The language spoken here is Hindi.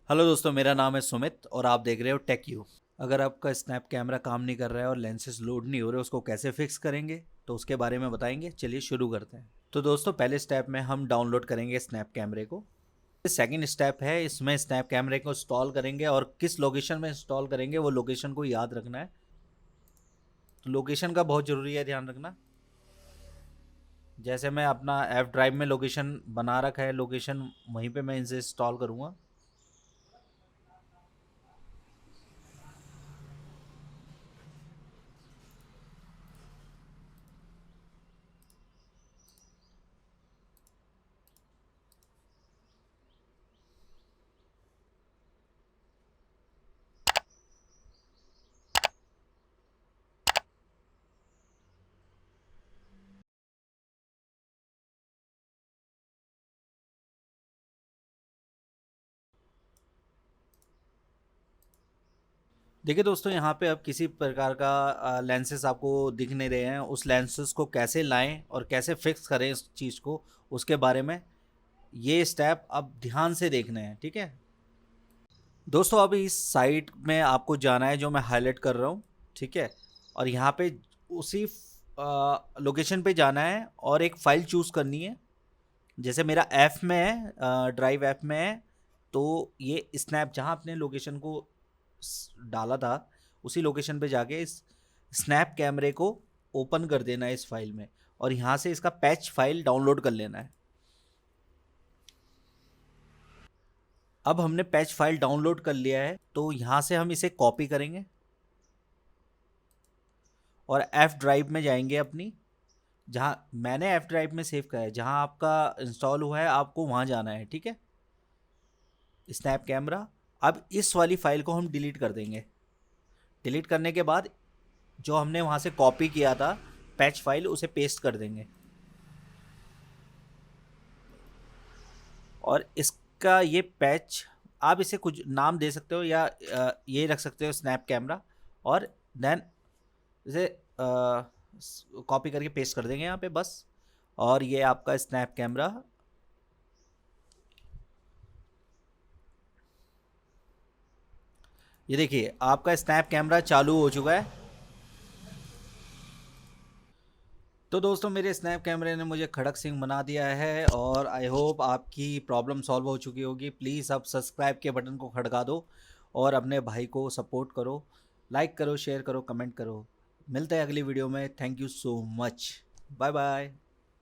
हेलो दोस्तों, मेरा नाम है सुमित और आप देख रहे हो टेक यू। अगर आपका स्नैप कैमरा काम नहीं कर रहा है और लेंसेज लोड नहीं हो रहे, उसको कैसे फिक्स करेंगे तो उसके बारे में बताएंगे। चलिए शुरू करते हैं। तो दोस्तों, पहले स्टेप में हम डाउनलोड करेंगे स्नैप कैमरे को। सेकंड स्टेप है, इसमें स्नैप कैमरे को इंस्टॉल करेंगे और किस लोकेशन में इंस्टॉल करेंगे वो लोकेशन को याद रखना है। तो लोकेशन का बहुत ज़रूरी है, ध्यान रखना। जैसे मैं अपना एफ ड्राइव में लोकेशन बना रखा है, लोकेशन वहीं पे मैं इनसे इंस्टॉल करूँगा। देखिए दोस्तों, यहाँ पे अब किसी प्रकार का लेंसेस आपको दिख नहीं रहे हैं। उस लेंसेस को कैसे लाएं और कैसे फिक्स करें इस चीज़ को, उसके बारे में ये स्टेप अब ध्यान से देखने हैं, ठीक है। दोस्तों, अब इस साइट में आपको जाना है जो मैं हाईलाइट कर रहा हूँ, ठीक है। और यहाँ पे उसी लोकेशन पे जाना है और एक फ़ाइल चूज़ करनी है। जैसे मेरा ऐप में है, ड्राइव ऐप में है। तो ये स्नैप जहाँ अपने लोकेशन को डाला था, उसी लोकेशन पे जाके इस स्नैप कैमरे को ओपन कर देना है इस फाइल में। और यहाँ से इसका पैच फाइल डाउनलोड कर लेना है। अब हमने पैच फाइल डाउनलोड कर लिया है, तो यहाँ से हम इसे कॉपी करेंगे और एफ ड्राइव में जाएंगे अपनी। जहाँ मैंने एफ ड्राइव में सेव करा है, जहाँ आपका इंस्टॉल हुआ है, आपको वहाँ जाना है, ठीक है। Snap camera. अब इस वाली फाइल को हम डिलीट कर देंगे। डिलीट करने के बाद जो हमने वहाँ से कॉपी किया था पैच फाइल, उसे पेस्ट कर देंगे। और इसका ये पैच, आप इसे कुछ नाम दे सकते हो या ये रख सकते हो स्नैप कैमरा। और देन इसे कॉपी करके पेस्ट कर देंगे यहाँ पे बस। और ये आपका स्नैप कैमरा, ये देखिए आपका स्नैप कैमरा चालू हो चुका है। तो दोस्तों, मेरे स्नैप कैमरे ने मुझे खड़क सिंह बना दिया है और आई होप आपकी प्रॉब्लम सॉल्व हो चुकी होगी। प्लीज़ आप सब्सक्राइब के बटन को खड़का दो और अपने भाई को सपोर्ट करो। लाइक करो, शेयर करो, कमेंट करो। मिलते हैं अगली वीडियो में। Thank you so much. Bye bye.